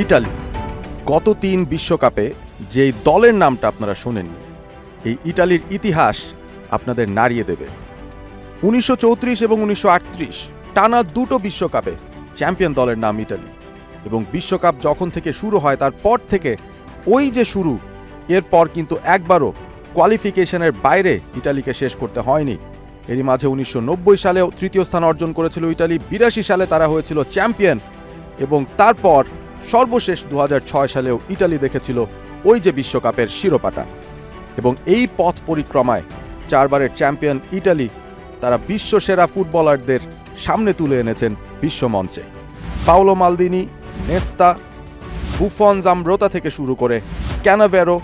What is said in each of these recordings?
Italy গত ৩ বিশ্বকাপে যেই দলের নামটা আপনারা শোনেননি, এই ইটালির ইতিহাস আপনাদের নাড়িয়ে দেবে। ১৯৩৪ এবং ১৯৩৮ টানা দুটো বিশ্বকাপে চ্যাম্পিয়ন দলের নাম ইটালি, এবং বিশ্বকাপ যখন থেকে শুরু হয় তারপর থেকে ওই যে শুরু, এরপর কিন্তু একবারও কোয়ালিফিকেশনের বাইরে ইটালিকে শেষ করতে হয়নি। এরই মাঝে ১৯৯০ সালেও তৃতীয় স্থান অর্জন করেছিল ইটালি, ৮২ সালে তারা হয়েছিল চ্যাম্পিয়ন, এবং তারপর সর্বশেষ ২০০৬ সালেও ইটালি দেখেছিল ওই যে বিশ্বকাপের শিরোপাটা। এবং এই পথ পরিক্রমায় ৪ বারের চ্যাম্পিয়ন ইটালি তারা বিশ্বসেরা ফুটবলারদের সামনে তুলে এনেছেন বিশ্বমঞ্চে। পাওলো মালদিনি, নেস্তা, বুফন, জামব্রোতা থেকে শুরু করে ক্যানাভেরো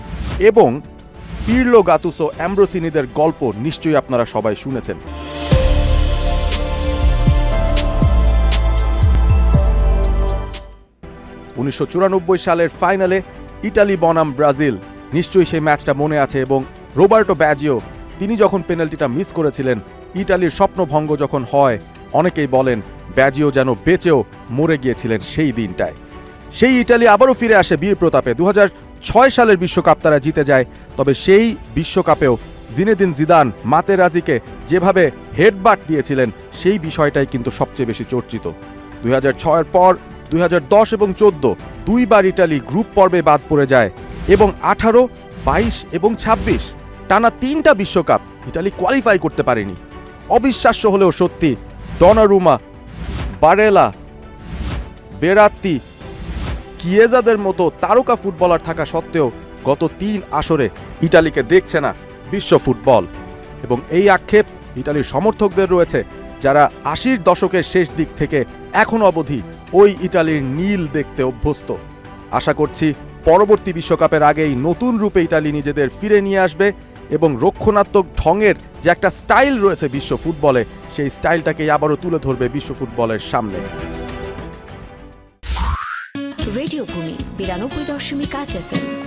এবং পিরলো, গাতুসো, অ্যাম্ব্রোসিনিদের গল্প নিশ্চয়ই আপনারা সবাই শুনেছেন। '৯৪ সালের ফাইনালে ইটালি বনাম ব্রাজিল, নিশ্চয়ই সেই ম্যাচটা মনে আছে। এবং রোবার্টো ব্যাজিও, তিনি যখন পেনাল্টিটা মিস করেছিলেন, ইটালির স্বপ্নভঙ্গ যখন হয়, অনেকেই বলেন ব্যাজিও যেন বেঁচেও মরে গিয়েছিলেন সেই দিনটায়। সেই ইটালি আবারও ফিরে আসে বীর প্রতাপে। ২০০৬ সালের বিশ্বকাপ তারা জিতে যায়, তবে সেই বিশ্বকাপেও জিনেদিন জিদান মাতেরাজিকে যেভাবে হেডবাট দিয়েছিলেন, সেই বিষয়টাই কিন্তু সবচেয়ে বেশি চর্চিত। ২০০৬-এর পর ২০১০ এবং ২০১৪ দুইবার ইটালি গ্রুপ পর্বে বাদ পড়ে যায়, এবং ১৮, ২২ এবং ২৬ টানা ৩টা বিশ্বকাপ ইটালি কোয়ালিফাই করতে পারেনি। অবিশ্বাস্য হলেও সত্যি, ডনারুমা, বারেলা, বেরাত্তি, কিয়েজাদের মতো তারকা ফুটবলার থাকা সত্ত্বেও গত ৩ আসরে ইটালিকে দেখছে না বিশ্ব ফুটবল। এবং এই আক্ষেপ ইটালির সমর্থকদের রয়েছে, যারা ৮০-র দশকের শেষ দিক থেকে এখন অবধি ওই ইটালির নীল দেখতে অভ্যস্ত। আশা করছি পরবর্তী বিশ্বকাপের আগেই নতুন রূপে ইটালি নিজেদের ফিরে নিয়ে আসবে, এবং রক্ষণাত্মক ঢঙের যে একটা স্টাইল রয়েছে বিশ্ব ফুটবলে, সেই স্টাইলটাকেই আবারও তুলে ধরবে বিশ্ব ফুটবলের সামনে। রেডিও ভূমি ৯২.৮ FM।